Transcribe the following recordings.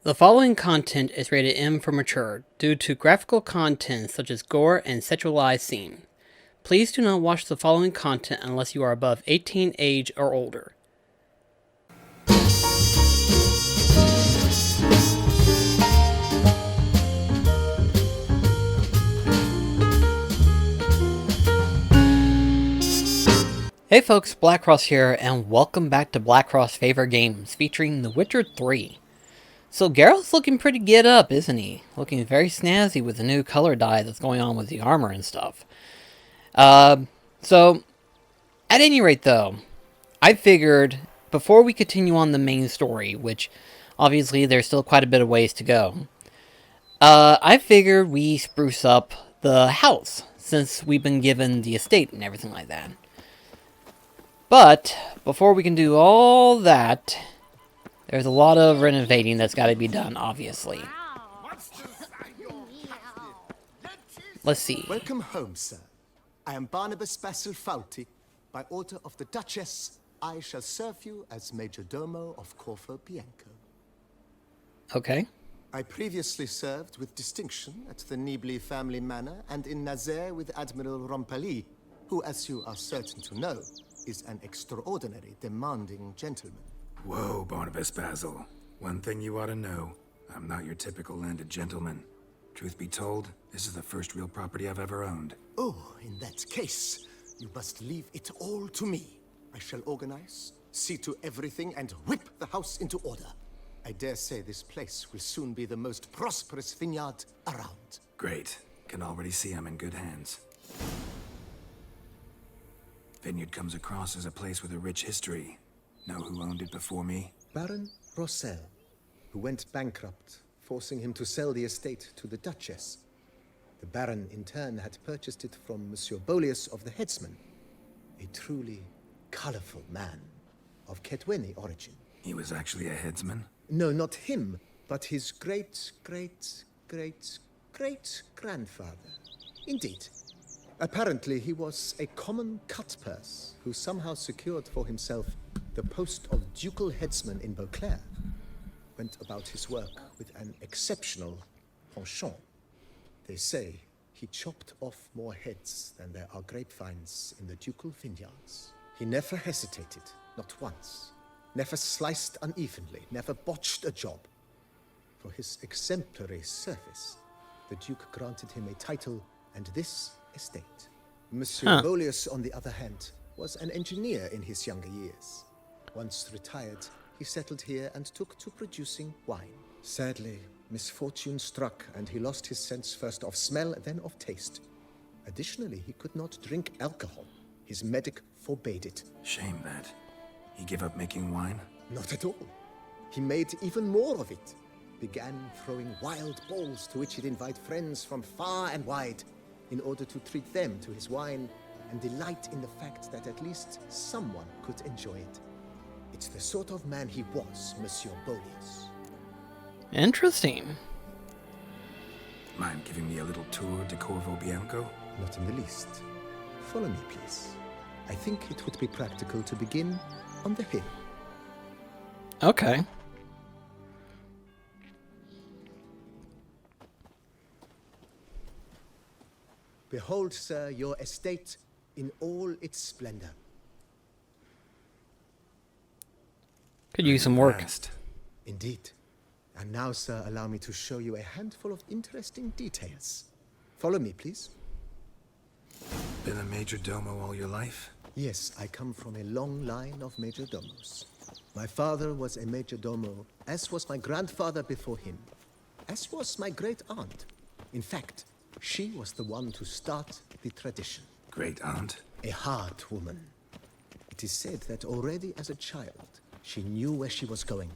The following content is rated M for mature due to graphical content such as gore and sexualized scene. Please do not watch the following content unless you are above 18 age or older. Hey folks, BlackCross here, and welcome back to BlackCross Favorite Games, featuring The Witcher 3. So Geralt's looking pretty get up, isn't he? Looking very snazzy with the new color dye that's going on with the armor and stuff. So, at any rate though, I figured, before we continue on the main story, which obviously there's still quite a bit of ways to go, I figured we spruce up the house, since we've been given the estate and everything like that. But, before we can do all that, there's a lot of renovating that's got to be done, obviously. Let's see. Welcome home, sir. I am Barnabas Basilfauti. By order of the Duchess, I shall serve you as Major Domo of Corvo Bianco. Okay. I previously served with distinction at the Nibli family manor and in Nazaire with Admiral Rompali, who, as you are certain to know, is an extraordinary, demanding gentleman. Whoa, Barnabas Basil. One thing you ought to know. I'm not your typical landed gentleman. Truth be told, this is the first real property I've ever owned. Oh, in that case, you must leave it all to me. I shall organize, see to everything, and whip the house into order. I dare say this place will soon be the most prosperous vineyard around. Great. Can already see I'm in good hands. Vineyard comes across as a place with a rich history. Know who owned it before me? Baron Rossel, who went bankrupt, forcing him to sell the estate to the Duchess. The Baron, in turn, had purchased it from Monsieur Bolius of the Headsman, a truly colorful man of Ketweni origin. He was actually a headsman? No, not him, but his great-great-great-great-grandfather. Indeed. Apparently, he was a common cutpurse who somehow secured for himself the post of ducal headsman in Beauclair. Went about his work with an exceptional penchant. They say he chopped off more heads than there are grapevines in the ducal vineyards. He never hesitated, not once. Never sliced unevenly, never botched a job. For his exemplary service, the Duke granted him a title and this estate. Monsieur Bolius, on the other hand, was an engineer in his younger years. Once retired, he settled here and took to producing wine. Sadly, misfortune struck and he lost his sense first of smell, then of taste. Additionally, he could not drink alcohol. His medic forbade it. Shame that. He gave up making wine? Not at all. He made even more of it. Began throwing wild balls to which he'd invite friends from far and wide in order to treat them to his wine and delight in the fact that at least someone could enjoy it. It's the sort of man he was, Monsieur Bolius. Interesting. Mind giving me a little tour de Corvo Bianco? Not in the least. Follow me, please. I think it would be practical to begin on the hill. Okay. Behold, sir, your estate in all its splendor. Could use some work. Fast. Indeed. And now, sir, allow me to show you a handful of interesting details. Follow me, please. Been a major domo all your life? Yes, I come from a long line of major domos. My father was a major domo, as was my grandfather before him, as was my great aunt. In fact, she was the one to start the tradition. Great aunt? A hard woman. It is said that already as a child, she knew where she was going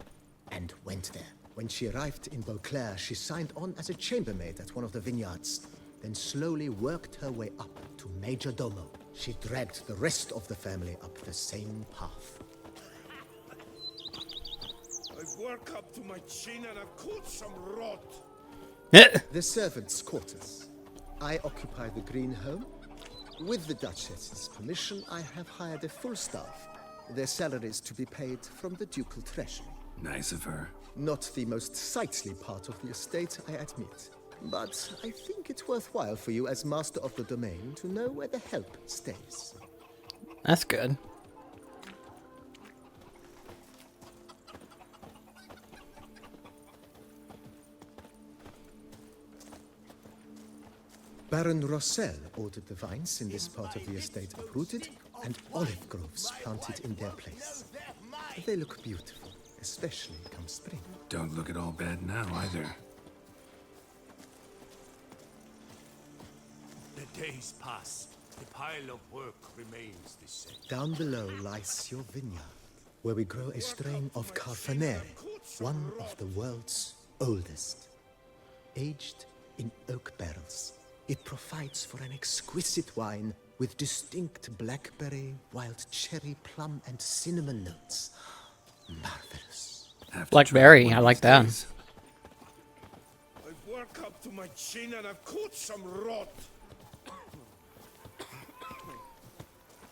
and went there. When she arrived in Beauclair, she signed on as a chambermaid at one of the vineyards, then slowly worked her way up to Major Domo. She dragged the rest of the family up the same path. I work up to my chin and I caught some rot. The servants' quarters. I occupy the green home. With the Duchess's permission, I have hired a full staff. Their salaries to be paid from the ducal treasury. Nice of her. Not the most sightly part of the estate, I admit. But I think it's worthwhile for you as master of the domain to know where the help stays. That's good. Baron Rossel ordered the vines in this part of the estate uprooted and olive groves planted in their place. They look beautiful, especially come spring. Don't look at all bad now, either. The days pass. The pile of work remains the same. Down below lies your vineyard, where we grow a strain of Carfanere, one of the world's oldest. Aged in oak barrels, it provides for an exquisite wine with distinct blackberry, wild cherry, plum, and cinnamon notes. Marvelous. Have to Blackberry, try one I of like these that. days. I've worked up to my chin and I've caught some rot.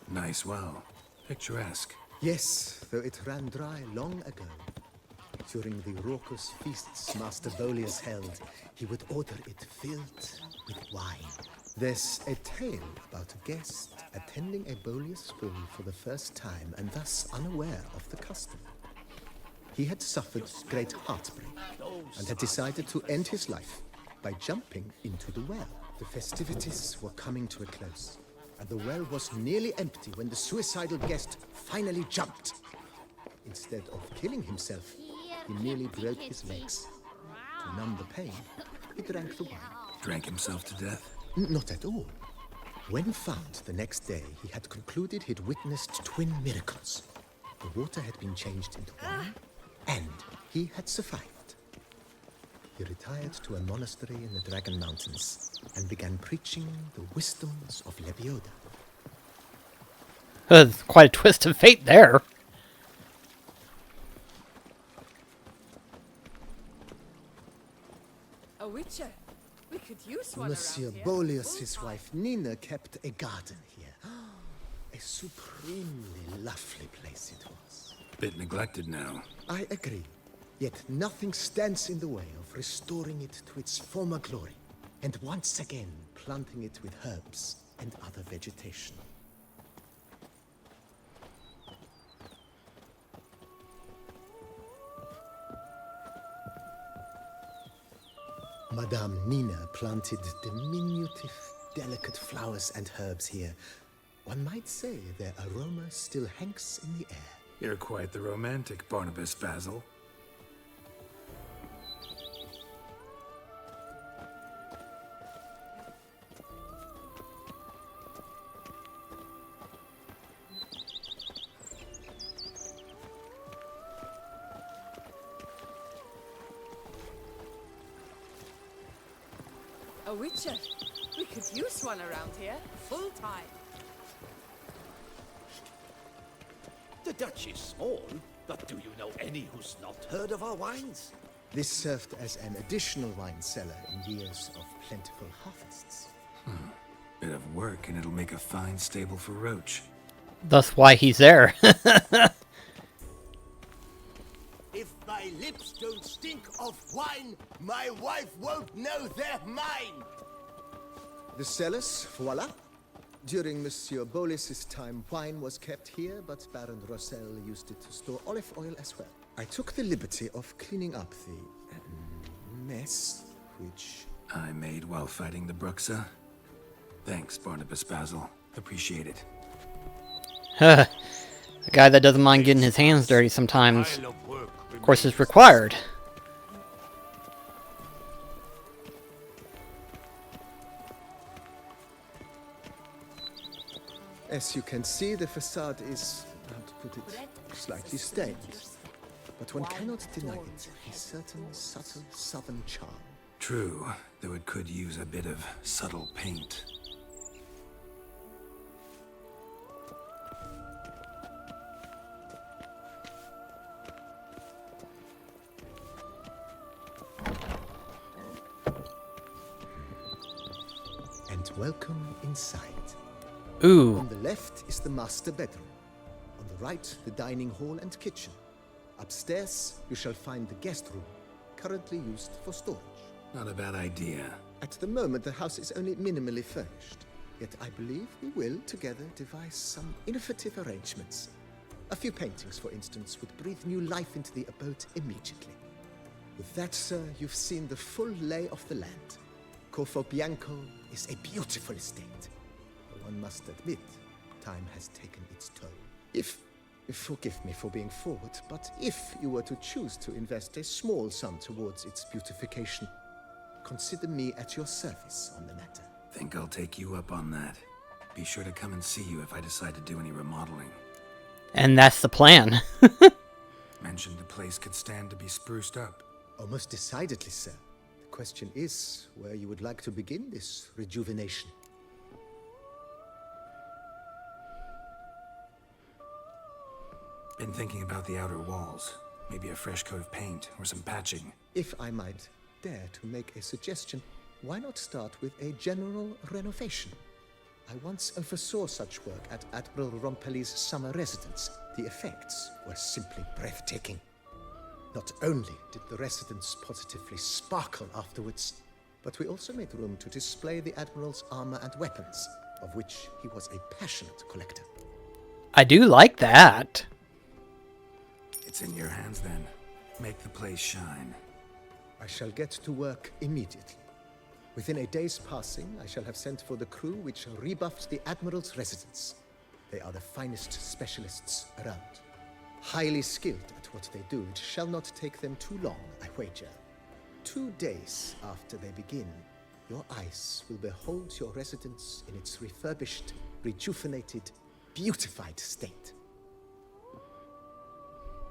Nice well. Picturesque. Yes, though it ran dry long ago. During the raucous feasts Master Bolius held, he would order it filled with wine. There's a tale about a guest attending a Bolius ball for the first time and thus unaware of the custom. He had suffered great heartbreak and had decided to end his life by jumping into the well. The festivities were coming to a close, and the well was nearly empty when the suicidal guest finally jumped. Instead of killing himself, he merely broke his legs. To numb the pain, he drank the wine. Drank himself to death. Not at all. When found the next day, he had concluded he'd witnessed twin miracles. The water had been changed into wine, and he had survived. He retired to a monastery in the Dragon Mountains and began preaching the wisdoms of Lebioda. That's quite a twist of fate there. A witcher. We could use one Monsieur around here. Bolius' wife Nina kept a garden here. A supremely lovely place it was. Bit neglected now. I agree. Yet nothing stands in the way of restoring it to its former glory, and once again planting it with herbs and other vegetation. Madame Nina planted diminutive, delicate flowers and herbs here. One might say their aroma still hangs in the air. You're quite the romantic, Barnabas Basil. A witcher. We could use one around here. Full time. The Dutch is small, but do you know any who's not heard of our wines? This served as an additional wine cellar in years of plentiful harvests. Bit of work and it'll make a fine stable for Roach. Thus why he's there. If my lips don't stink of wine, my wife won't know they're mine! The cellars, voila. During Monsieur Bolis's time, wine was kept here, but Baron Rossel used it to store olive oil as well. I took the liberty of cleaning up the mess, which... I made while fighting the Bruxa. Thanks, Barnabas Basil. Appreciate it. A guy that doesn't mind getting his hands dirty sometimes. Pile of work Of course, it's required. As you can see, the facade is, how to put it, slightly stained. But one cannot deny it, a certain subtle southern charm. True, though it could use a bit of subtle paint. And welcome inside. Ooh. On the left is the master bedroom. On the right, the dining hall and kitchen. Upstairs, you shall find the guest room, currently used for storage. Not a bad idea. At the moment, the house is only minimally furnished. Yet I believe we will, together, devise some innovative arrangements. A few paintings, for instance, would breathe new life into the abode immediately. With that, sir, you've seen the full lay of the land. Corvo Bianco is a beautiful estate. But one must admit, time has taken its toll. Forgive me for being forward, but if you were to choose to invest a small sum towards its beautification, consider me at your service on the matter. Think I'll take you up on that. Be sure to come and see you if I decide to do any remodeling. And that's the plan. Mentioned the place could stand to be spruced up. Oh, most decidedly, sir. The question is where you would like to begin this rejuvenation. Been thinking about the outer walls. Maybe a fresh coat of paint or some patching. If I might dare to make a suggestion, why not start with a general renovation? I once oversaw such work at Admiral Rompelli's summer residence. The effects were simply breathtaking. Not only did the residence positively sparkle afterwards, but we also made room to display the Admiral's armor and weapons, of which he was a passionate collector. I do like that. It's in your hands then. Make the place shine. I shall get to work immediately. Within a day's passing, I shall have sent for the crew which rebuffed the Admiral's residence. They are the finest specialists around. Highly skilled at what they do, it shall not take them too long, I wager. 2 days after they begin, your eyes will behold your residence in its refurbished, rejuvenated, beautified state.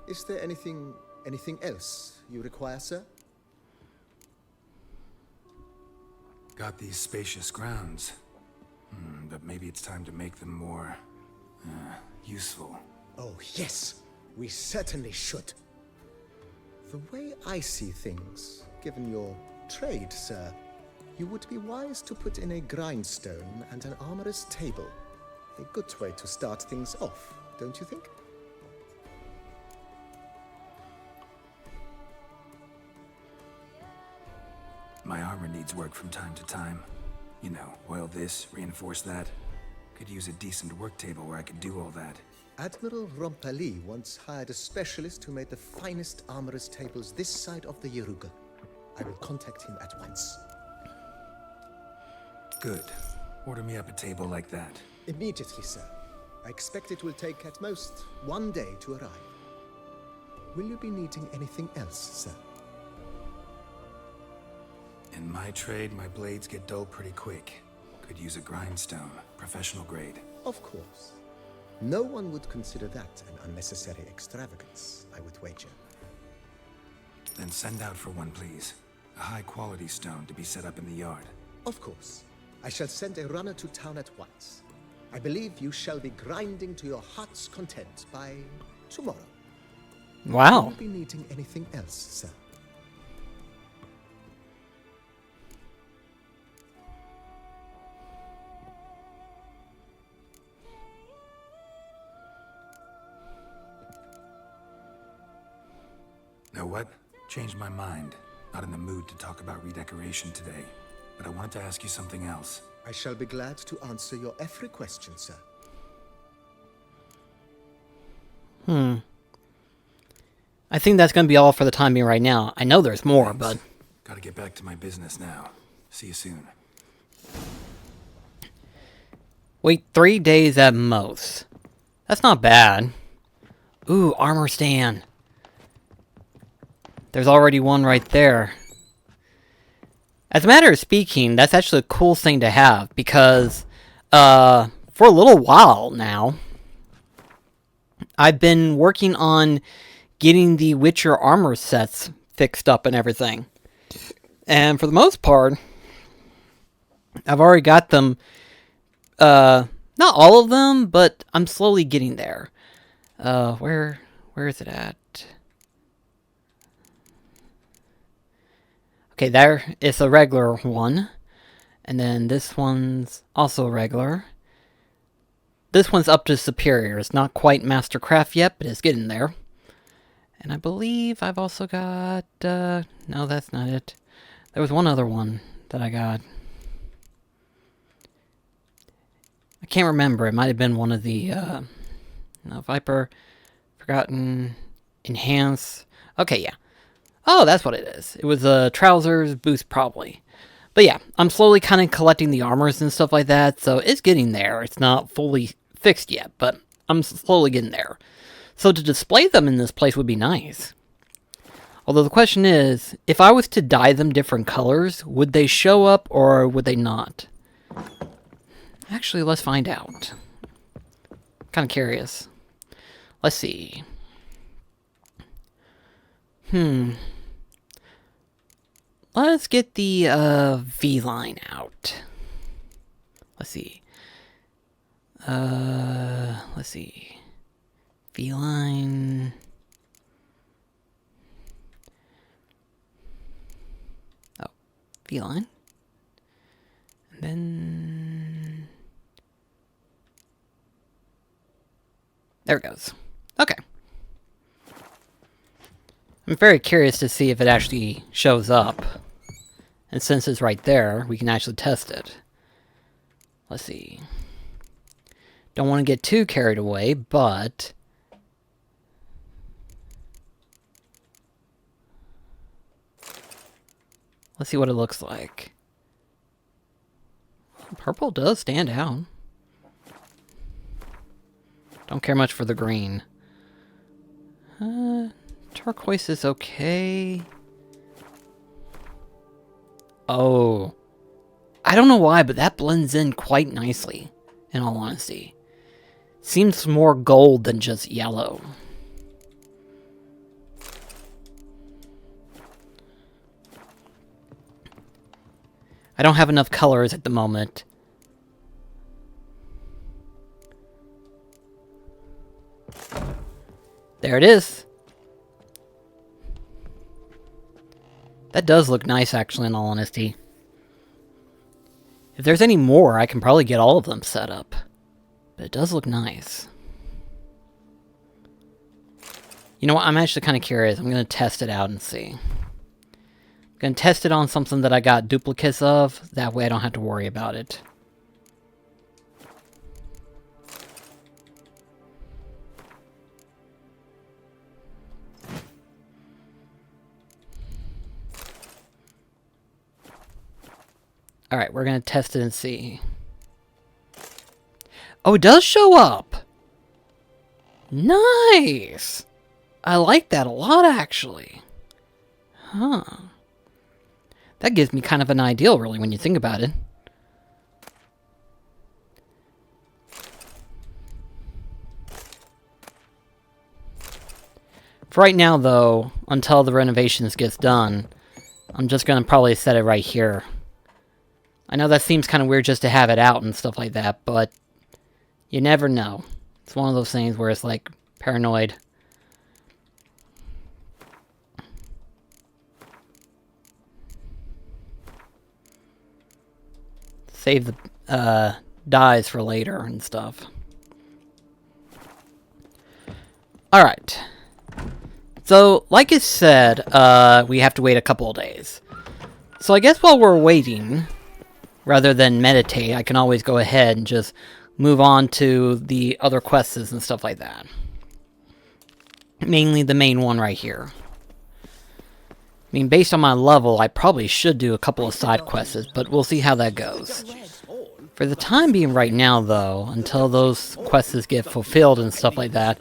Is there anything else you require, sir? Got these spacious grounds. But maybe it's time to make them more... useful. Oh, yes. We certainly should. The way I see things, given your trade, sir, you would be wise to put in a grindstone and an armorer's table. A good way to start things off, don't you think? My armor needs work from time to time. You know, oil this, reinforce that. Could use a decent work table where I could do all that. Admiral Rompelli once hired a specialist who made the finest armorer's tables this side of the Yaruga. I will contact him at once. Good. Order me up a table like that. Immediately, sir. I expect it will take at most 1 day to arrive. Will you be needing anything else, sir? In my trade, my blades get dull pretty quick. Could use a grindstone, professional grade. Of course. No one would consider that an unnecessary extravagance, I would wager. Then send out for one, please. A high-quality stone to be set up in the yard. Of course. I shall send a runner to town at once. I believe you shall be grinding to your heart's content by tomorrow. Wow. Will you be needing anything else, sir? Know what? Changed my mind. Not in the mood to talk about redecoration today. But I wanted to ask you something else. I shall be glad to answer your every question, sir. I think that's going to be all for the time being right now. I know there's more, Thanks. but... Gotta get back to my business now. See you soon. Wait 3 days at most. That's not bad. Ooh, armor stand. There's already one right there. As a matter of speaking, that's actually a cool thing to have, because, for a little while now, I've been working on getting the Witcher armor sets fixed up and everything. And for the most part, I've already got them, not all of them, but I'm slowly getting there. Where is it at? Okay, there is a regular one. And then this one's also regular. This one's up to superior. It's not quite Mastercraft yet, but it's getting there. And I believe I've also got, no, that's not it. There was one other one that I got. I can't remember. It might have been one of the, no, Viper, Forgotten, Enhance. Okay, yeah. Oh, that's what it is. It was a trousers boost, probably. But yeah, I'm slowly kind of collecting the armors and stuff like that, so it's getting there. It's not fully fixed yet, but I'm slowly getting there. So to display them in this place would be nice. Although the question is, if I was to dye them different colors, would they show up or would they not? Actually, let's find out. Kind of curious. Let's see. Let's get the V-line out. Let's see. Let's see. V-line. Oh, V-line. And then there it goes. Okay. I'm very curious to see if it actually shows up. And since it's right there, we can actually test it. Let's see. Don't want to get too carried away, but let's see what it looks like. Purple does stand out. Don't care much for the green. Turquoise is okay. Oh. I don't know why, but that blends in quite nicely, in all honesty. Seems more gold than just yellow. I don't have enough colors at the moment. There it is. That does look nice, actually, in all honesty. If there's any more, I can probably get all of them set up. But it does look nice. You know what? I'm actually kind of curious. I'm going to test it out and see. I'm going to test it on something that I got duplicates of. That way I don't have to worry about it. Alright, we're going to test it and see. Oh, it does show up! Nice! I like that a lot, actually. Huh. That gives me kind of an idea, really, when you think about it. For right now, though, until the renovations gets done, I'm just going to probably set it right here. I know that seems kind of weird just to have it out and stuff like that, but you never know. It's one of those things where it's like paranoid. Save the dyes for later and stuff. Alright. So, like I said, we have to wait a couple of days. So I guess while we're waiting, rather than meditate, I can always go ahead and just move on to the other quests and stuff like that. Mainly the main one right here. I mean, based on my level, I probably should do a couple of side quests, but we'll see how that goes. For the time being right now, though, until those quests get fulfilled and stuff like that,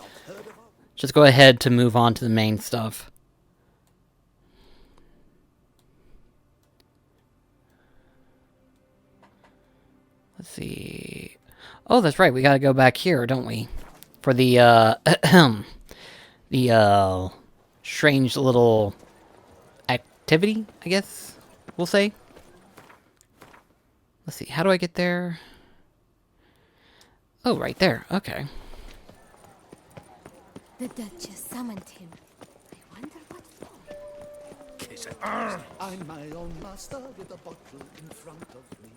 just go ahead to move on to the main stuff. Let's see. Oh, that's right. We gotta go back here, don't we? For the, the, strange little activity, I guess we'll say. Let's see. How do I get there? Oh, right there. Okay. The Duchess summoned him. I wonder what for. Kiss it. I'm my own master with a bottle in front of me.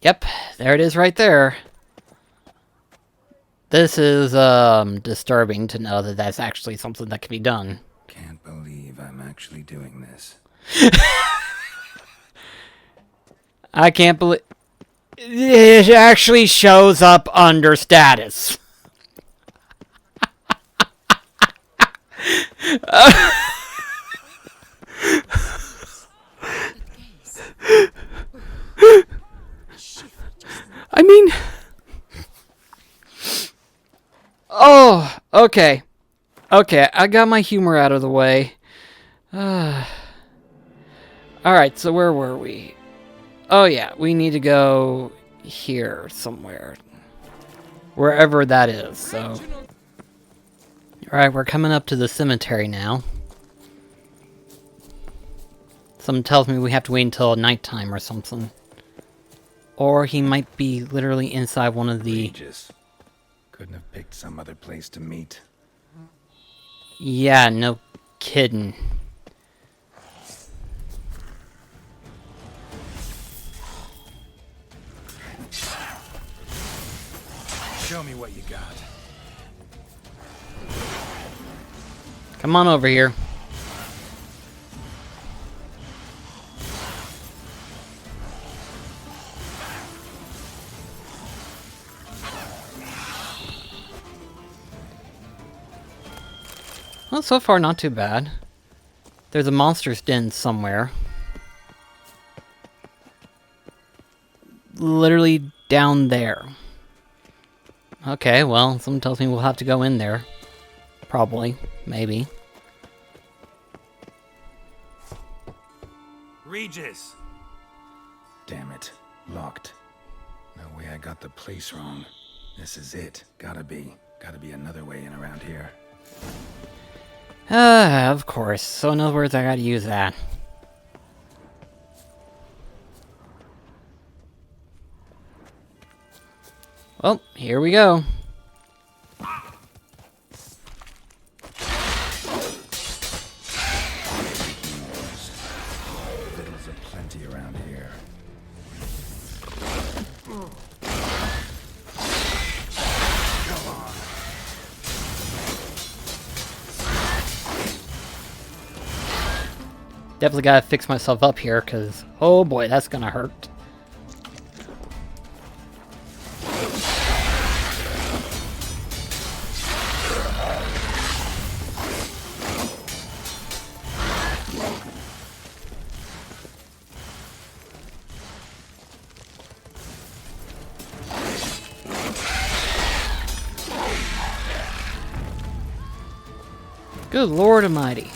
Yep, there it is right there. This is disturbing to know that that's actually something that can be done. Can't believe I'm actually doing this. I can't believe it actually shows up under status. I mean, oh, okay. Okay, I got my humor out of the way. Alright, so where were we? Oh yeah, we need to go here somewhere. Wherever that is, so... Alright, we're coming up to the cemetery now. Something tells me we have to wait until nighttime or something. Or he might be literally inside one of the... Regis. Couldn't have picked some other place to meet. Yeah, no kidding. Show me what you got. Come on over here. Well, so far not too bad. There's a monster's den somewhere. Literally down there. Okay, well, someone tells me we'll have to go in there. Probably. Maybe. Regis! Damn it. Locked. No way I got the place wrong. This is it. Gotta be. Gotta be another way in around here. Of course. So in other words, I gotta use that. Well, here we go. Vittles are plenty around here. Definitely gotta fix myself up here, because, oh boy, that's gonna hurt. Good Lord Almighty.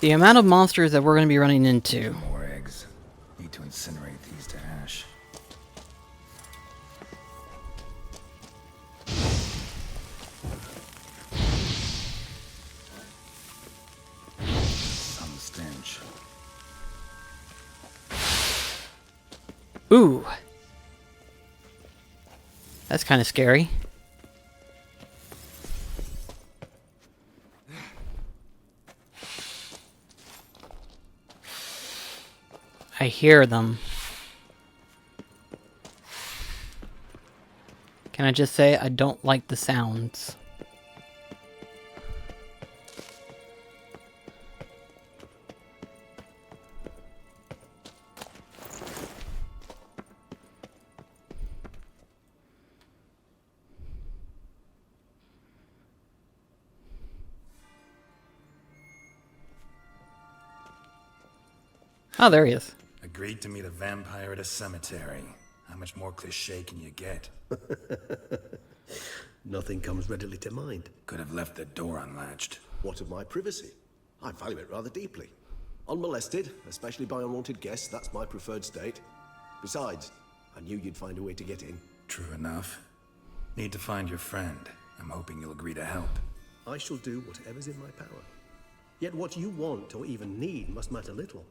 The amount of monsters that we're going to be running into. More eggs. Need to incinerate these to ash. Some stench. Ooh. That's kind of scary. I hear them. Can I just say I don't like the sounds? Oh, there he is. Agreed to meet a vampire at a cemetery. How much more cliché can you get? Nothing comes readily to mind. Could have left the door unlatched. What of my privacy? I value it rather deeply. Unmolested, especially by unwanted guests, that's my preferred state. Besides, I knew you'd find a way to get in. True enough. Need to find your friend. I'm hoping you'll agree to help. I shall do whatever's in my power. Yet what you want or even need must matter little.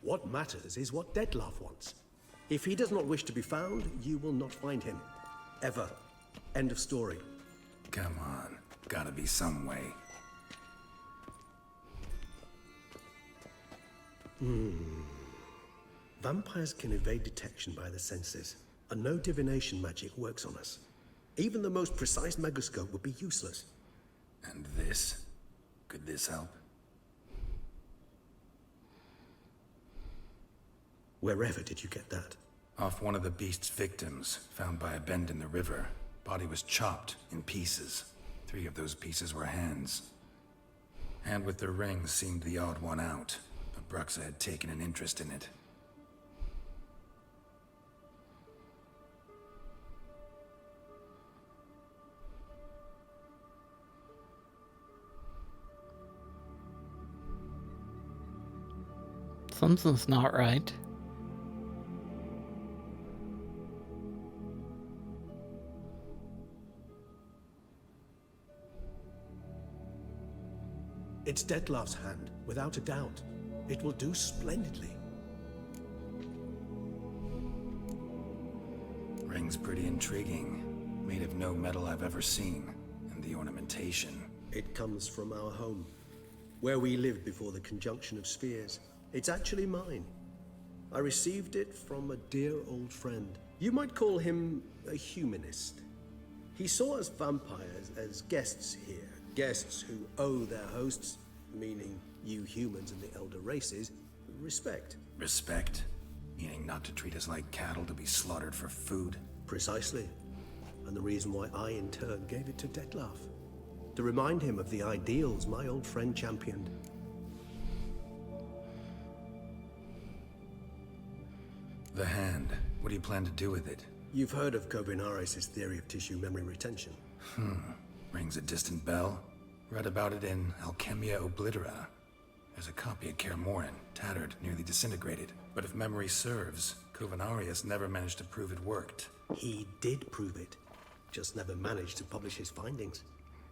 What matters is what Dettlaff wants. If he does not wish to be found, you will not find him. Ever. End of story. Come on. Gotta be some way. Vampires can evade detection by the senses. and no divination magic works on us. Even the most precise megascope would be useless. And this? Could this help? Wherever did you get that? Off one of the beast's victims, found by a bend in the river. Body was chopped in pieces. 3 of those pieces were hands. Hand with the ring seemed the odd one out, but Bruxa had taken an interest in it. Something's not right. It's Detlef's hand, without a doubt. It will do splendidly. Ring's pretty intriguing. Made of no metal I've ever seen. And the ornamentation. It comes from our home, where we lived before the conjunction of spheres. It's actually mine. I received it from a dear old friend. You might call him a humanist. He saw us vampires as guests here. Guests who owe their hosts, meaning you humans and the elder races, respect. Respect? Meaning not to treat us like cattle to be slaughtered for food? Precisely. And the reason why I, in turn, gave it to Detlef. To remind him of the ideals my old friend championed. The hand. What do you plan to do with it? You've heard of Kovinaris' theory of tissue memory retention. Rings a distant bell. Read about it in Alchemia Oblitera. There's a copy at Kaer Morhen, tattered, nearly disintegrated. But if memory serves, Kovinaris never managed to prove it worked. He did prove it, just never managed to publish his findings.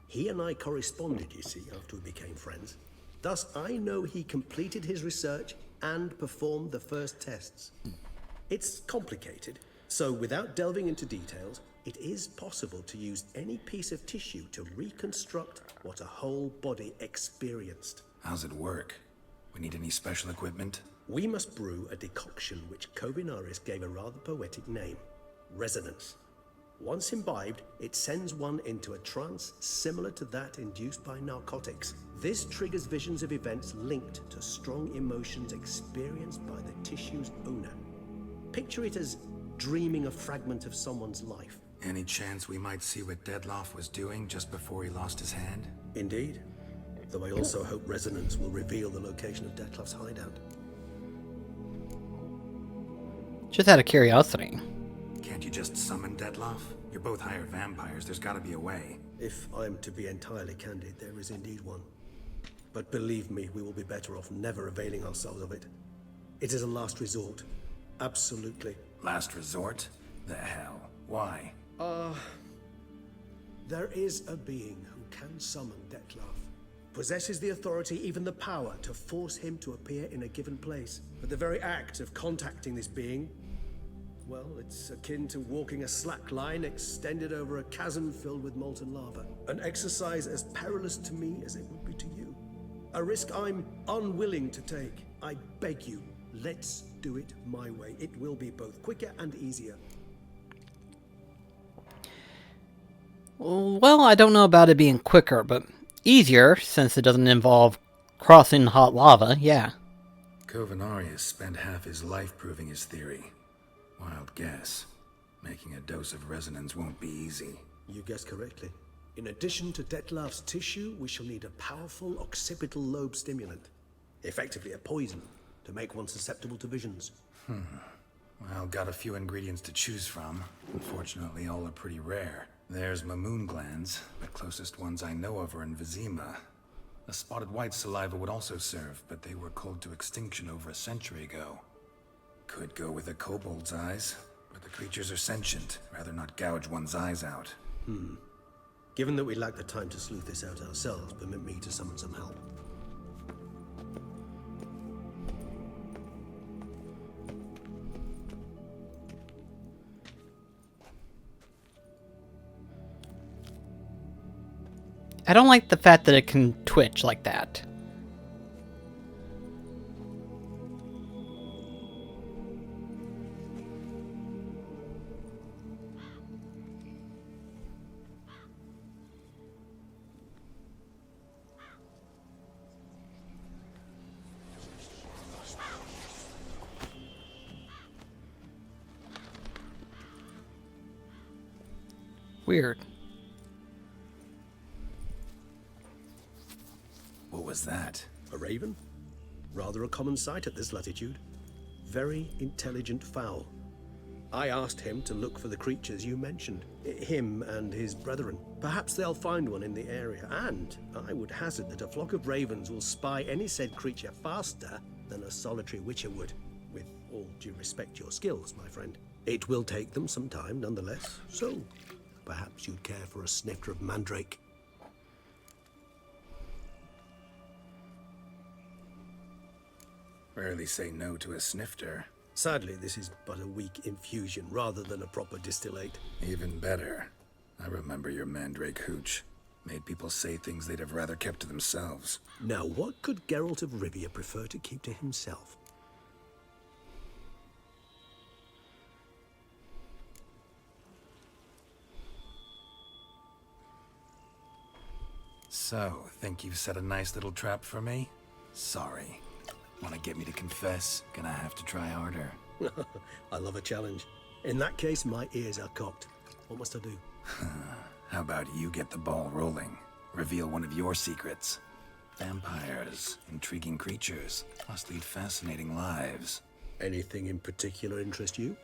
He and I corresponded, you see, after we became friends. Thus, I know he completed his research and performed the first tests. It's complicated, so without delving into details, it is possible to use any piece of tissue to reconstruct what a whole body experienced. How's it work? We need any special equipment? We must brew a decoction which Kovinaris gave a rather poetic name, resonance. Once imbibed, it sends one into a trance similar to that induced by narcotics. This triggers visions of events linked to strong emotions experienced by the tissue's owner. Picture it as dreaming a fragment of someone's life. Any chance we might see what Detlef was doing just before he lost his hand? Indeed. Though I also hope resonance will reveal the location of Detlef's hideout. Just out of curiosity. Can't you just summon Detlef? You're both higher vampires, there's gotta be a way. If I'm to be entirely candid, there is indeed one. But believe me, we will be better off never availing ourselves of it. It is a last resort. Absolutely. Last resort? The hell? Why? There is a being who can summon Detlef. Possesses the authority, even the power, to force him to appear in a given place. But the very act of contacting this being, well, it's akin to walking a slack line extended over a chasm filled with molten lava. An exercise as perilous to me as it would be to you. A risk I'm unwilling to take. I beg you, let's do it my way. It will be both quicker and easier. Well, I don't know about it being quicker, but easier, since it doesn't involve crossing hot lava, yeah. Kovinaris spent half his life proving his theory. Wild guess. Making a dose of resonance won't be easy. You guessed correctly. In addition to Detlef's tissue, we shall need a powerful occipital lobe stimulant. Effectively a poison, to make one susceptible to visions. Well, got a few ingredients to choose from. Unfortunately, all are pretty rare. There's Mamoon glands, the closest ones I know of are in Vizima. A spotted white saliva would also serve, but they were cold to extinction over a century ago. Could go with a kobold's eyes, but the creatures are sentient. Rather not gouge one's eyes out. Given that we lack the time to sleuth this out ourselves, permit me to summon some help. I don't like the fact that it can twitch like that. Weird. What was that? A raven? Rather a common sight at this latitude. Very intelligent fowl. I asked him to look for the creatures you mentioned. Him and his brethren. Perhaps they'll find one in the area, and I would hazard that a flock of ravens will spy any said creature faster than a solitary witcher would. With all due respect to your skills, my friend. It will take them some time, nonetheless. So, perhaps you'd care for a snifter of mandrake. Rarely say no to a snifter. Sadly, this is but a weak infusion rather than a proper distillate. Even better. I remember your mandrake hooch. Made people say things they'd have rather kept to themselves. Now, what could Geralt of Rivia prefer to keep to himself? So, think you've set a nice little trap for me? Sorry. Want to get me to confess? Gonna have to try harder. I love a challenge. In that case, my ears are cocked. What must I do? How about you get the ball rolling? Reveal one of your secrets. Vampires, intriguing creatures, must lead fascinating lives. Anything in particular interest you?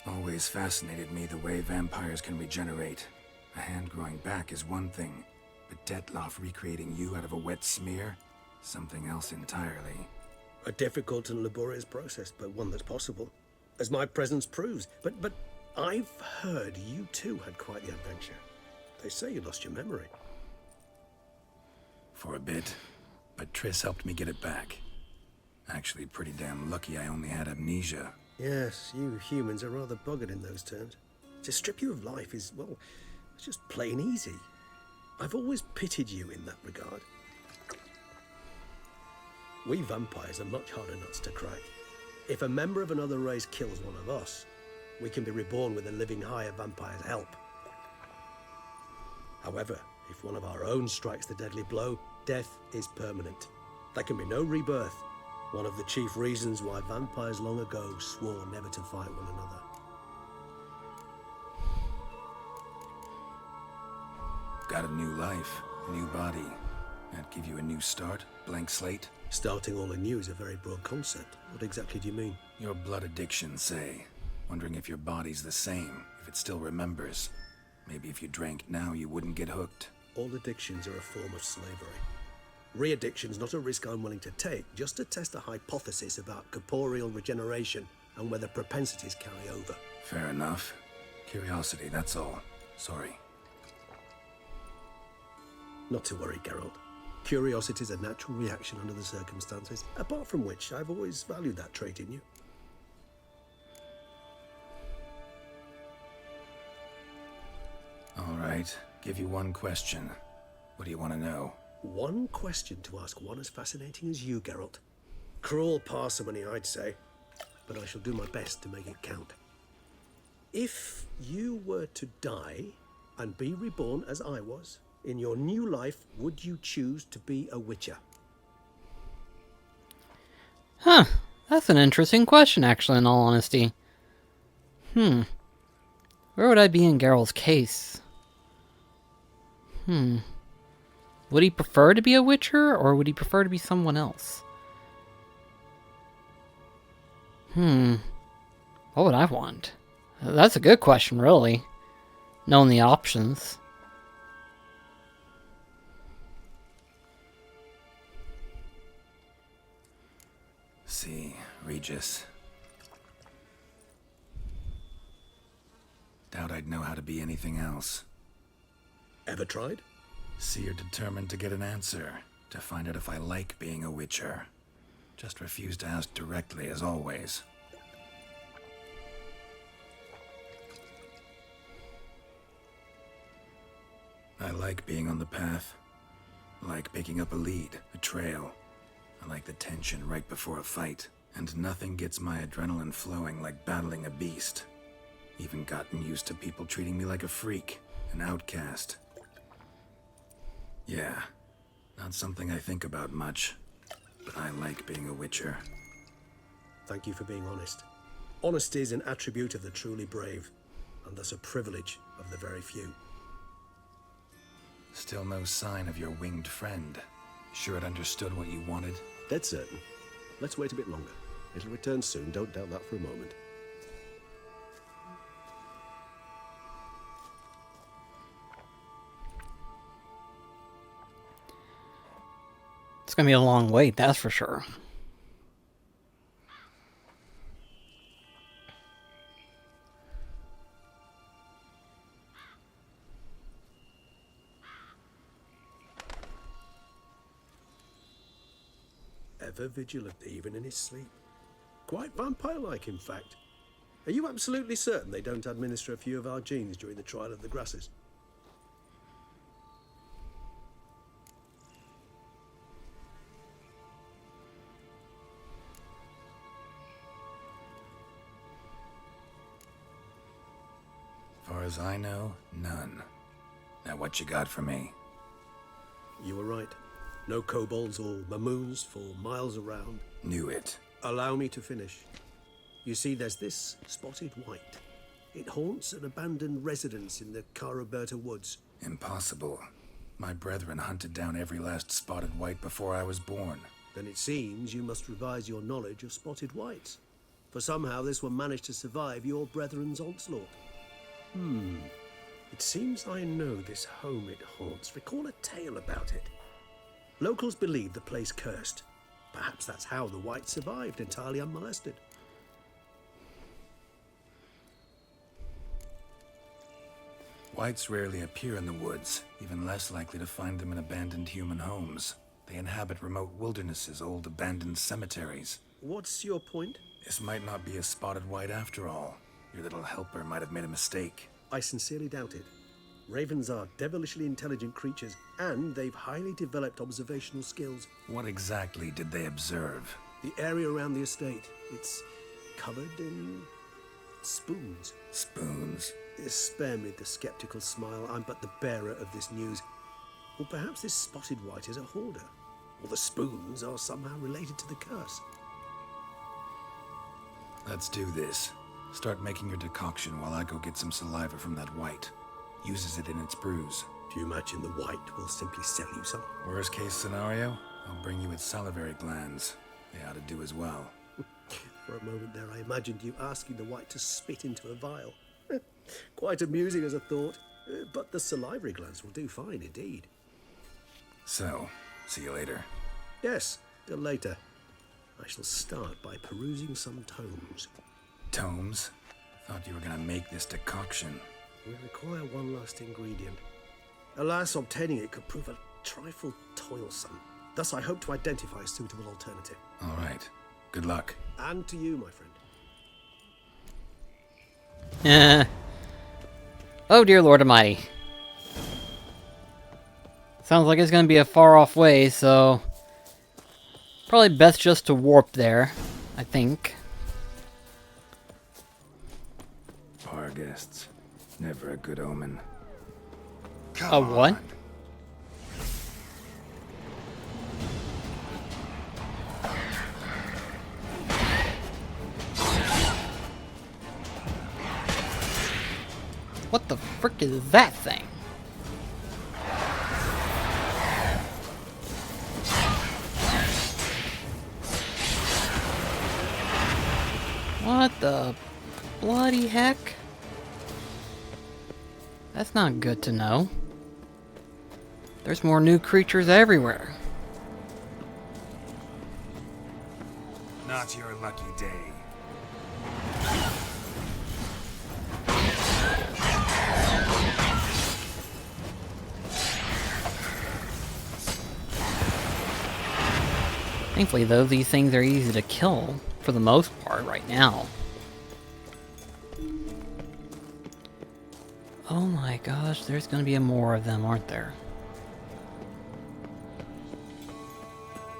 Always fascinated me the way vampires can regenerate. A hand growing back is one thing, but Detloff recreating you out of a wet smear? Something else entirely. A difficult and laborious process, but one that's possible. As my presence proves. But I've heard you too had quite the adventure. They say you lost your memory. For a bit, but Triss helped me get it back. Actually pretty damn lucky I only had amnesia. Yes, you humans are rather buggered in those terms. To strip you of life is, well, it's just plain easy. I've always pitied you in that regard. We vampires are much harder nuts to crack. If a member of another race kills one of us, we can be reborn with a living higher vampire's help. However, if one of our own strikes the deadly blow, death is permanent. There can be no rebirth. One of the chief reasons why vampires long ago swore never to fight one another. Got a new life, a new body. That give you a new start? Blank slate? Starting all anew is a very broad concept. What exactly do you mean? Your blood addiction, say. Wondering if your body's the same, if it still remembers. Maybe if you drank now, you wouldn't get hooked. All addictions are a form of slavery. Re-addiction's not a risk I'm willing to take, just to test a hypothesis about corporeal regeneration and whether propensities carry over. Fair enough. Curiosity, that's all. Sorry. Not to worry, Geralt. Curiosity is a natural reaction under the circumstances, apart from which I've always valued that trait in you. All right, give you one question. What do you want to know? One question to ask one as fascinating as you, Geralt. Cruel parsimony, I'd say, but I shall do my best to make it count. If you were to die and be reborn as I was, in your new life, would you choose to be a witcher? Huh. That's an interesting question, actually, in all honesty. Where would I be in Geralt's case? Would he prefer to be a witcher, or would he prefer to be someone else? What would I want? That's a good question, really. Knowing the options. See, Regis. Doubt I'd know how to be anything else. Ever tried? See, you're determined to get an answer, to find out if I like being a witcher. Just refuse to ask directly, as always. I like being on the path. I like picking up a lead, a trail. I like the tension right before a fight. And nothing gets my adrenaline flowing like battling a beast. Even gotten used to people treating me like a freak, an outcast. Yeah, not something I think about much, but I like being a witcher. Thank you for being honest. Honesty is an attribute of the truly brave, and thus a privilege of the very few. Still no sign of your winged friend. Sure it understood what you wanted? Dead certain. Let's wait a bit longer. It'll return soon, don't doubt that for a moment. It's gonna be a long wait, that's for sure. Ever vigilant, even in his sleep. Quite vampire-like, in fact. Are you absolutely certain they don't administer a few of our genes during the trial of the grasses? Far as I know, none. Now what you got for me? You were right. No kobolds or mamoons for miles around. Knew it. Allow me to finish. You see, there's this spotted white. It haunts an abandoned residence in the Caraberta woods. Impossible. My brethren hunted down every last spotted white before I was born. Then it seems you must revise your knowledge of spotted whites. For somehow this one managed to survive your brethren's onslaught. It seems I know this home it haunts. Recall a tale about it. Locals believe the place cursed. Perhaps that's how the whites survived entirely unmolested. Whites rarely appear in the woods, even less likely to find them in abandoned human homes. They inhabit remote wildernesses, old abandoned cemeteries. What's your point? This might not be a spotted white after all. Your little helper might have made a mistake. I sincerely doubt it. Ravens are devilishly intelligent creatures, and they've highly developed observational skills. What exactly did they observe? The area around the estate, it's covered in spoons. Spoons? Spare me the skeptical smile. I'm but the bearer of this news. Or perhaps this spotted white is a hoarder. Or the spoons are somehow related to the curse. Let's do this. Start making your decoction while I go get some saliva from that white. Uses it in its brews. Do you imagine the white will simply sell you some? Worst case scenario, I'll bring you its salivary glands. They ought to do as well. For a moment there, I imagined you asking the white to spit into a vial. Quite amusing as a thought, but the salivary glands will do fine indeed. So, see you later. Yes, till later. I shall start by perusing some tomes. Tomes? Thought you were gonna make this decoction. We require one last ingredient. Alas, obtaining it could prove a trifle toilsome. Thus, I hope to identify a suitable alternative. All right. Good luck. And to you, my friend. Oh dear Lord Almighty. Sounds like it's gonna be a far off way, so probably best just to warp there, I think. Bar guests. Never a good omen. A what? What the frick is that thing? What the bloody heck? That's not good to know. There's more new creatures everywhere. Not your lucky day. Thankfully, though, these things are easy to kill for the most part right now. Oh my gosh, there's gonna be more of them, aren't there?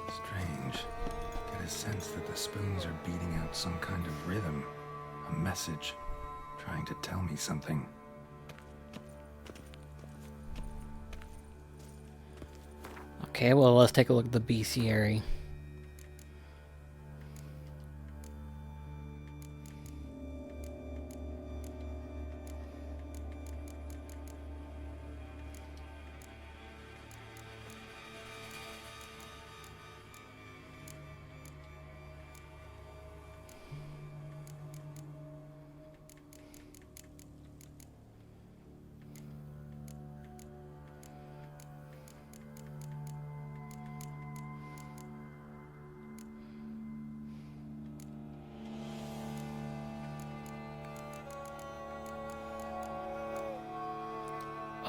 Strange. Get a sense that the spoons are beating out some kind of rhythm. A message. trying to tell me something. Okay, well, let's take a look at the bestiary.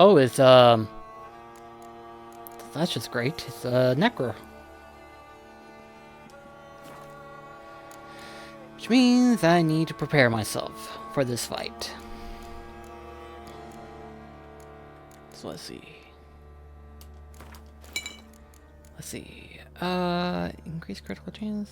Oh, it's, that's just great. It's, Necro. Which means I need to prepare myself for this fight. So let's see. Let's see. Increase critical chance,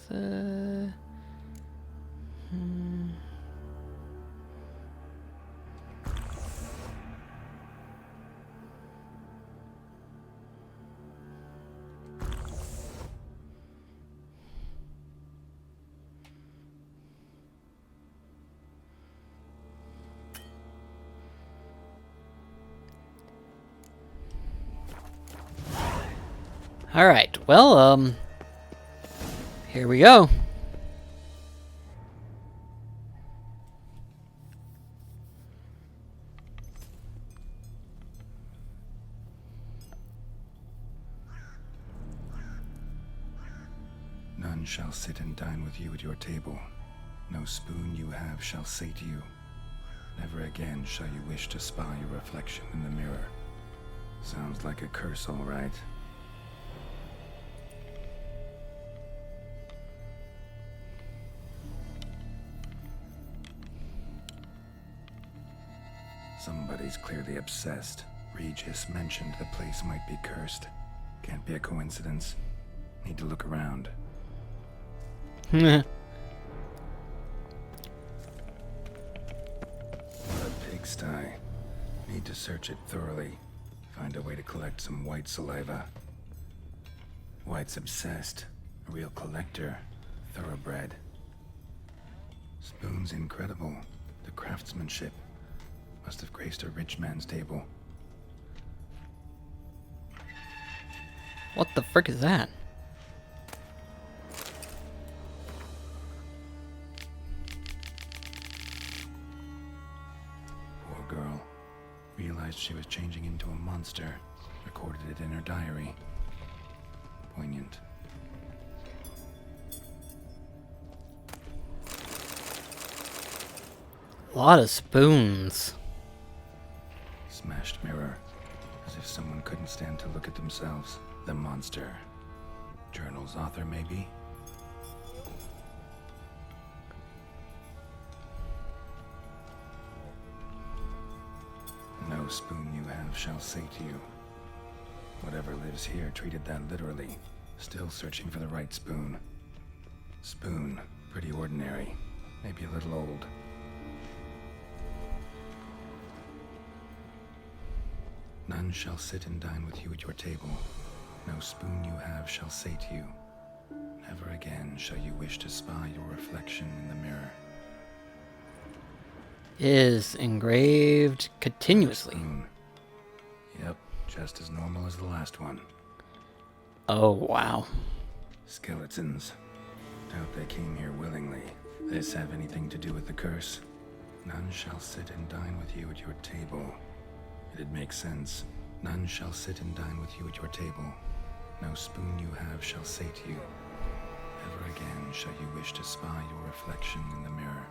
Alright, well, here we go. None shall sit and dine with you at your table. No spoon you have shall say to you, never again shall you wish to spy your reflection in the mirror. Sounds like a curse, all right. Somebody's clearly obsessed. Regis mentioned the place might be cursed. Can't be a coincidence. Need to look around. A pigsty. Need to search it thoroughly. Find a way to collect some white saliva. White's obsessed. A real collector. Thoroughbred. Spoon's incredible. The craftsmanship. Must have graced a rich man's table. What the frick is that? Poor girl. Realized she was changing into a monster. Recorded it in her diary. Poignant. A lot of spoons. Smashed mirror. As if someone couldn't stand to look at themselves. The monster. Journal's author, maybe? No spoon you have shall say to you. Whatever lives here treated that literally. Still searching for the right spoon. Spoon. Pretty ordinary. Maybe a little old. None shall sit and dine with you at your table. No spoon you have shall say to you, never again shall you wish to spy your reflection in the mirror. Is engraved continuously. Spoon. Yep, just as normal as the last one. Oh, wow. Skeletons. Doubt they came here willingly. This have anything to do with the curse? None shall sit and dine with you at your table. It'd make sense. None shall sit and dine with you at your table. No spoon you have shall say to you, never again shall you wish to spy your reflection in the mirror.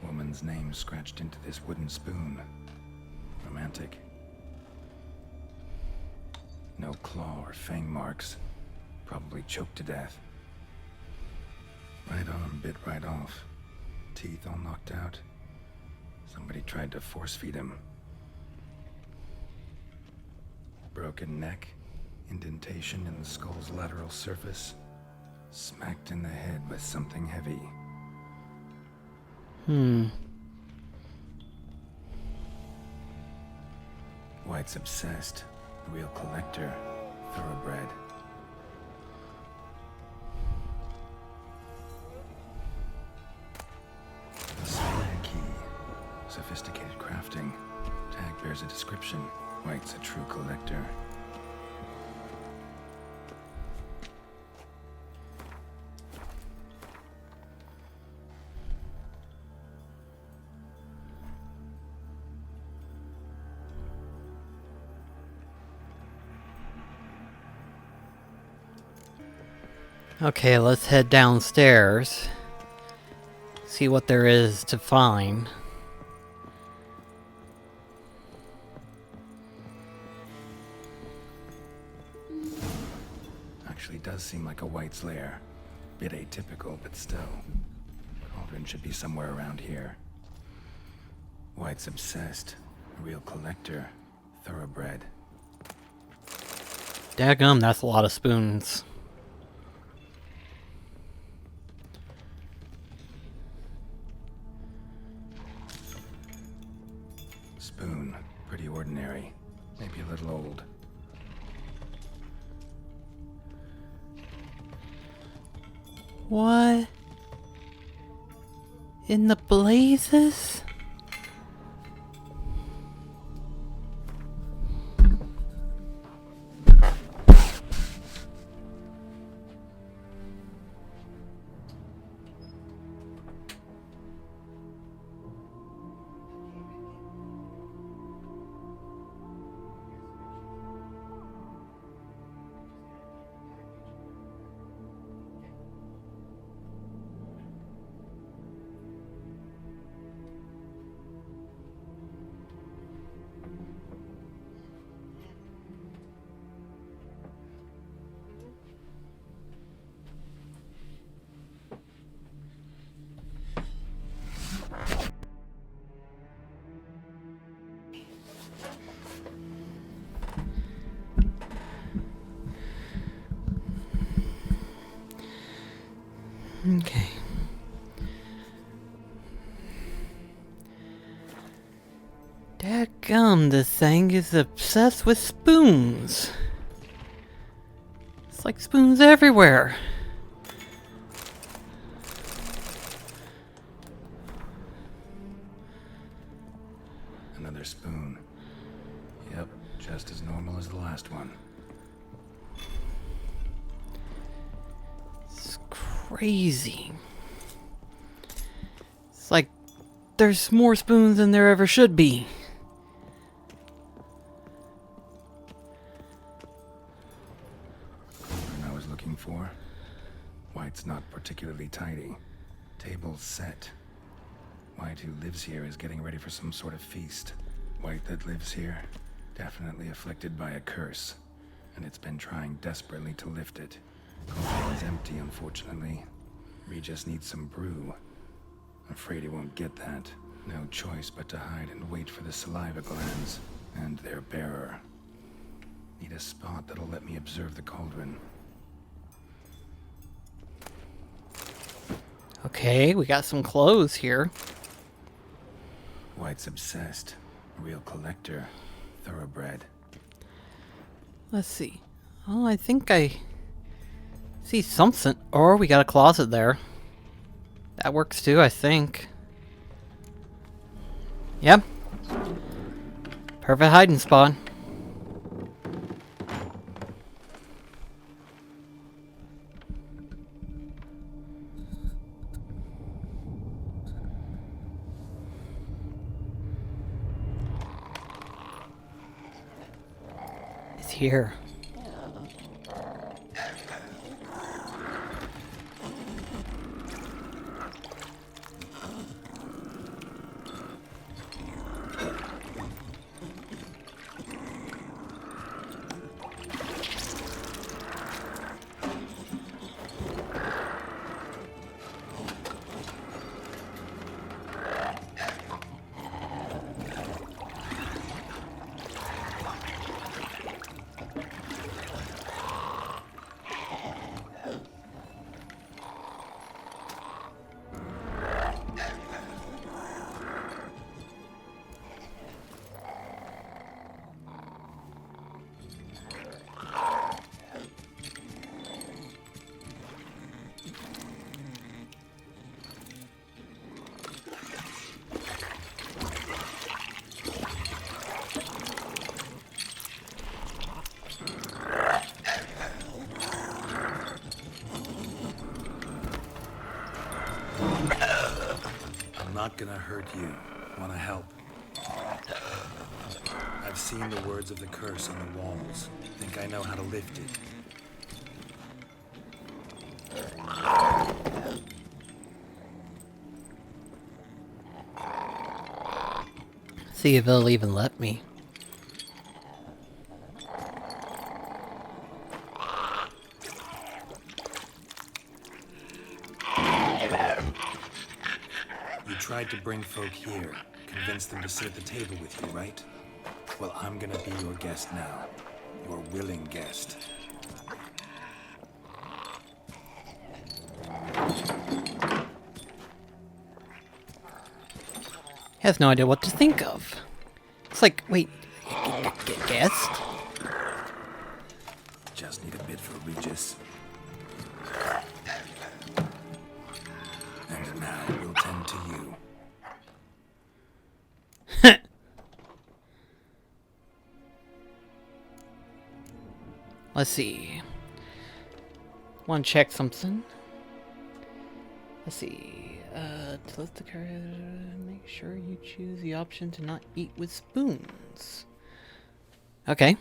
Woman's name scratched into this wooden spoon. Romantic. No claw or fang marks. Probably choked to death. Right arm bit right off. Teeth all knocked out. Somebody tried to force feed him. Broken neck. Indentation in the skull's lateral surface. Smacked in the head with something heavy. White's obsessed. Real collector. Thoroughbred. A spider key. Sophisticated crafting. Tag bears a description. White's a true collector. Okay, let's head downstairs. See what there is to find. Actually does seem like a White's lair. Bit atypical, but still. Cauldron should be somewhere around here. White's obsessed. A real collector. Thoroughbred. Daggum, that's a lot of spoons. Spoon. Pretty ordinary. Maybe a little old. What? In the blazes? Okay. Dadgum, this thing is obsessed with spoons. It's like spoons everywhere. Another spoon. Yep, just as normal as the last one. It's crazy. It's like there's more spoons than there ever should be. Cauldron I was looking for. White's not particularly tidy. Table's set. White, who lives here, is getting ready for some sort of feast. White that lives here, definitely afflicted by a curse, and it's been trying desperately to lift it. Cauldron's empty, unfortunately. We just need some brew. Afraid he won't get that. No choice but to hide and wait for the saliva glands and their bearer. Need a spot that'll let me observe the cauldron. Okay, we got some clothes here. White's obsessed. A real collector. Thoroughbred. Let's see. Oh, I think I see something. Or we got a closet there. That works too, I think. Yep. Perfect hiding spot. It's here. I'm not gonna hurt you. Wanna help? I've seen the words of the curse on the walls. Think I know how to lift it. See if they'll even let me. You tried to bring folk here, convince them to sit at the table with you, right? Well, I'm gonna be your guest now. Your willing guest. He has no idea what to think of. It's like, wait, guest? Just need a bit for Regis. And now we'll tend to you. Let's see. Want to check something? Let's see. To lift the character, make sure you choose the option to not eat with spoons. Okay.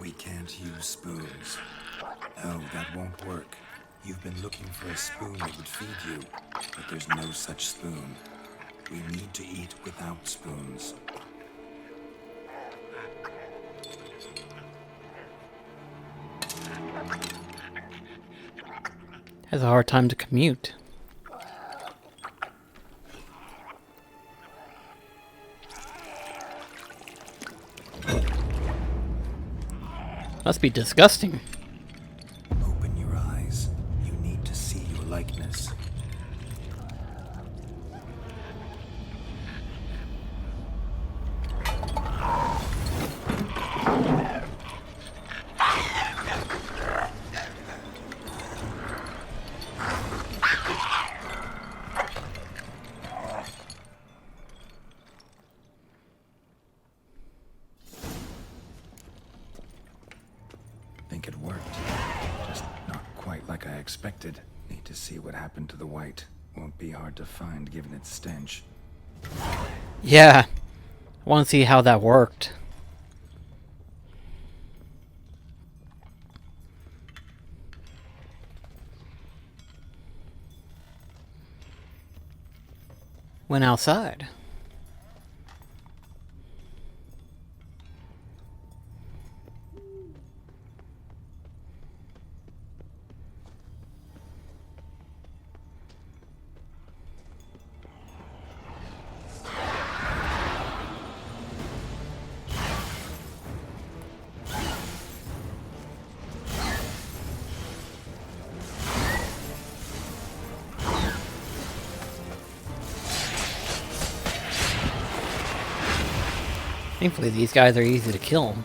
We can't use spoons. Oh, that won't work. You've been looking for a spoon that would feed you, but there's no such spoon. We need to eat without spoons. Has a hard time to commute. Must be disgusting. Open your eyes. You need to see your likeness. Think it worked. Just not quite like I expected. Need to see what happened to the white. Won't be hard to find given its stench. Yeah. I want to see how that worked. Went outside. Thankfully, these guys are easy to kill.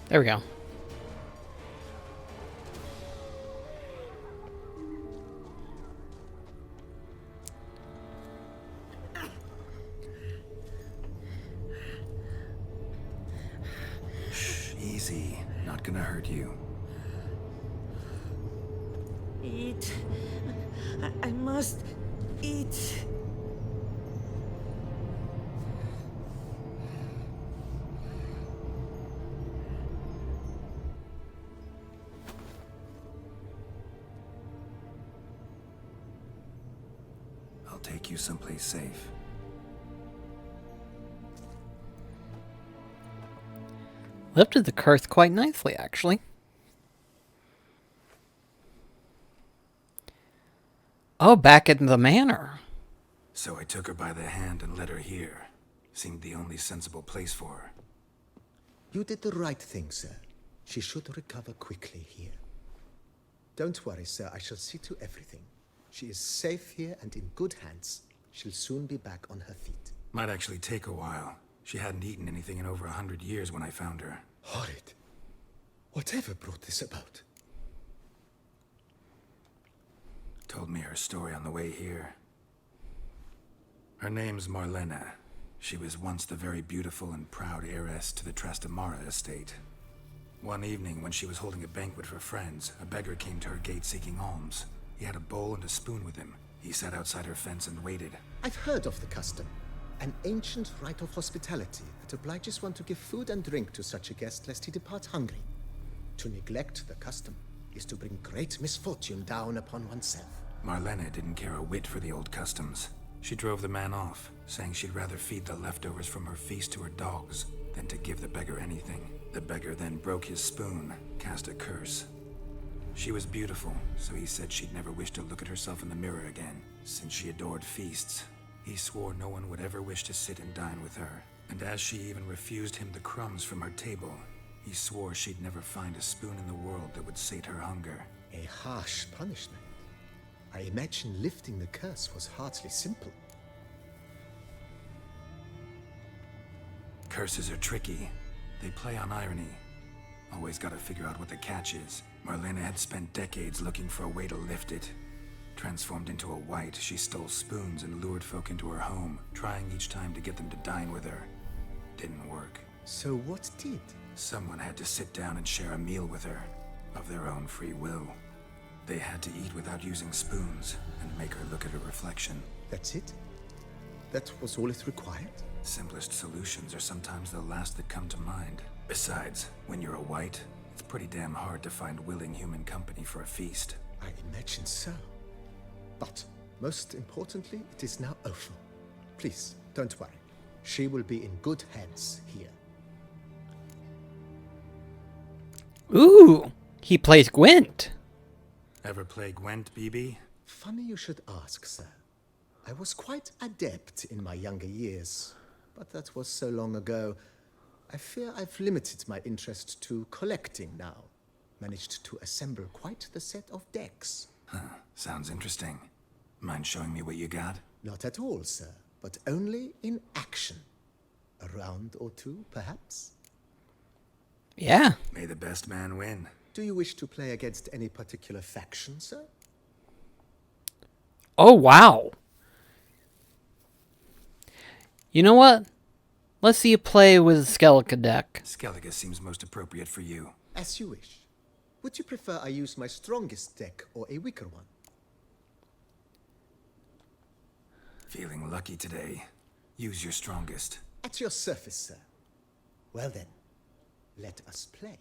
There we go. Easy. Not gonna hurt you. Eat. I must eat. I'll take you someplace safe. Lifted the curse quite nicely, actually. Oh, back in the manor. So I took her by the hand and led her here. Seemed the only sensible place for her. You did the right thing, sir. She should recover quickly here. Don't worry, sir. I shall see to everything. She is safe here and in good hands. She'll soon be back on her feet. Might actually take a while. She hadn't eaten anything in over 100 years when I found her. Horrid. Whatever brought this about? Told me her story on the way here. Her name's Marlena. She was once the very beautiful and proud heiress to the Trastamara estate. One evening, when she was holding a banquet for friends, a beggar came to her gate seeking alms. He had a bowl and a spoon with him. He sat outside her fence and waited. I've heard of the custom. An ancient rite of hospitality that obliges one to give food and drink to such a guest lest he depart hungry. To neglect the custom is to bring great misfortune down upon oneself. Marlena didn't care a whit for the old customs. She drove the man off, saying she'd rather feed the leftovers from her feast to her dogs than to give the beggar anything. The beggar then broke his spoon, cast a curse. She was beautiful, so he said she'd never wish to look at herself in the mirror again. Since she adored feasts, he swore no one would ever wish to sit and dine with her. And as she even refused him the crumbs from her table, he swore she'd never find a spoon in the world that would sate her hunger. A harsh punishment. I imagine lifting the curse was hardly simple. Curses are tricky. They play on irony. Always gotta figure out what the catch is. Marlena had spent decades looking for a way to lift it. Transformed into a wight, she stole spoons and lured folk into her home, trying each time to get them to dine with her. Didn't work. So what did? Someone had to sit down and share a meal with her, of their own free will. They had to eat without using spoons, and make her look at her reflection. That's it? That was all it required? Simplest solutions are sometimes the last that come to mind. Besides, when you're a wight, it's pretty damn hard to find willing human company for a feast. I imagine so. But, most importantly, it is now over. Please, don't worry. She will be in good hands here. Ooh, he plays Gwent. Ever play Gwent, BB? Funny you should ask, sir. I was quite adept in my younger years, but that was so long ago. I fear I've limited my interest to collecting now. Managed to assemble quite the set of decks. Huh, sounds interesting. Mind showing me what you got? Not at all, sir, but only in action. A round or two, perhaps? Yeah. May the best man win. Do you wish to play against any particular faction, sir? Oh, wow. You know what? Let's see you play with a Skellige deck. Skellige seems most appropriate for you. As you wish. Would you prefer I use my strongest deck or a weaker one? Feeling lucky today. Use your strongest. At your service, sir. Well then, let us play.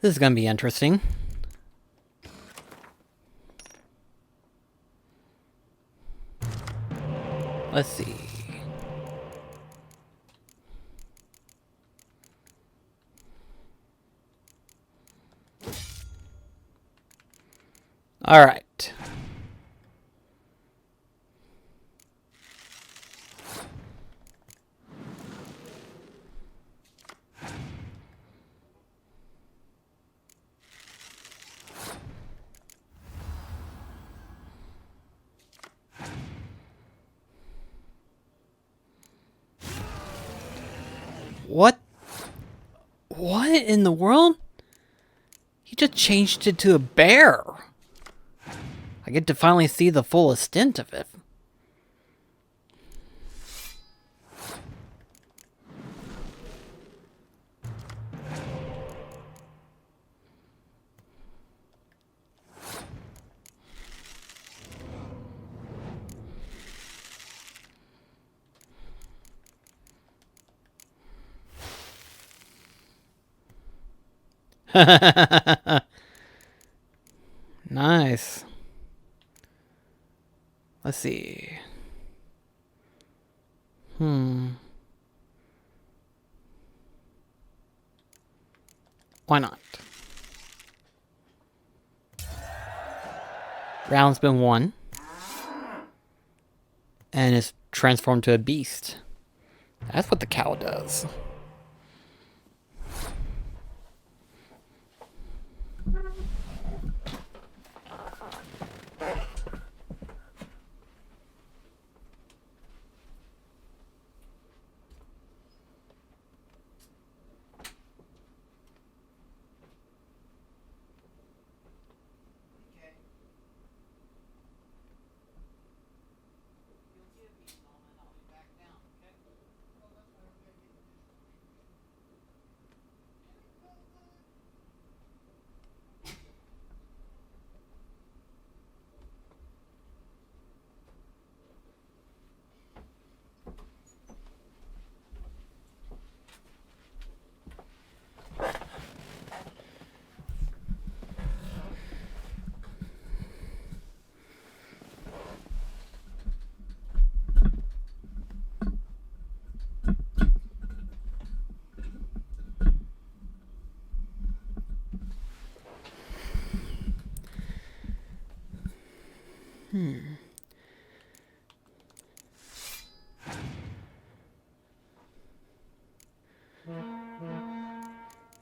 This is going to be interesting. Let's see. All right. What? What in the world? He just changed it to a bear. I get to finally see the full extent of it. Nice. Let's see. Why not? Round's been won. And it's transformed to a beast. That's what the cow does.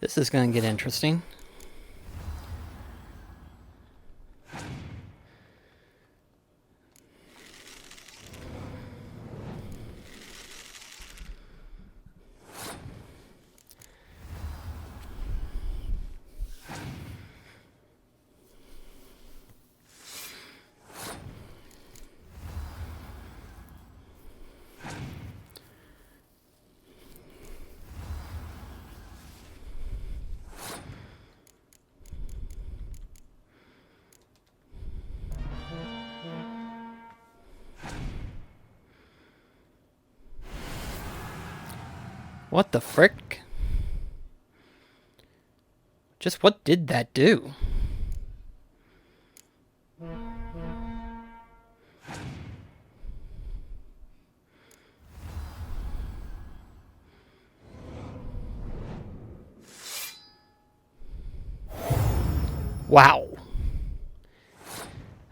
This is going to get interesting. What the frick? Just what did that do? Wow.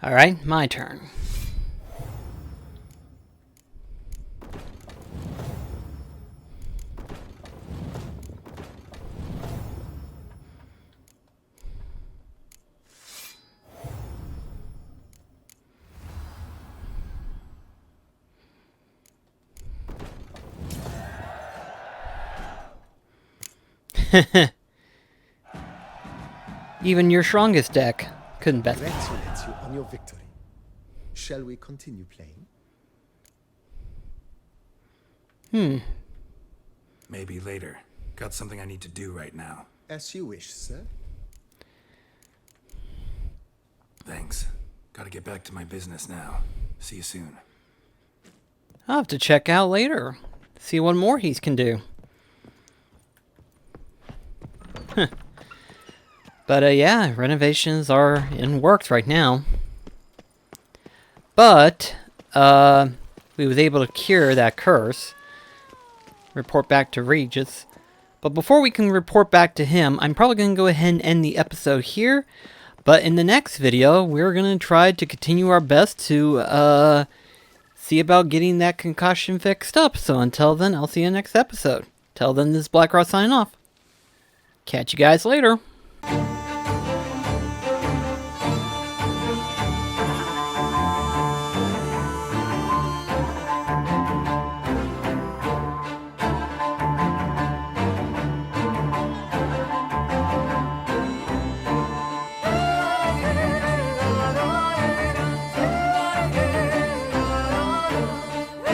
Alright, my turn. Even your strongest deck couldn't bet that. Congratulate you on your victory. Shall we continue playing? Maybe later. Got something I need to do right now. As you wish, sir. Thanks. Gotta get back to my business now. See you soon. I'll have to check out later. See what more he can do. But yeah, renovations are in works right now. But we was able to cure that curse. Report back to Regis. But before we can report back to him, I'm probably going to go ahead and end the episode here. But in the next video, we're going to try to continue our best to see about getting that concussion fixed up. So until then, I'll see you next episode. Till then, this is BlackCross signing off. Catch you guys later.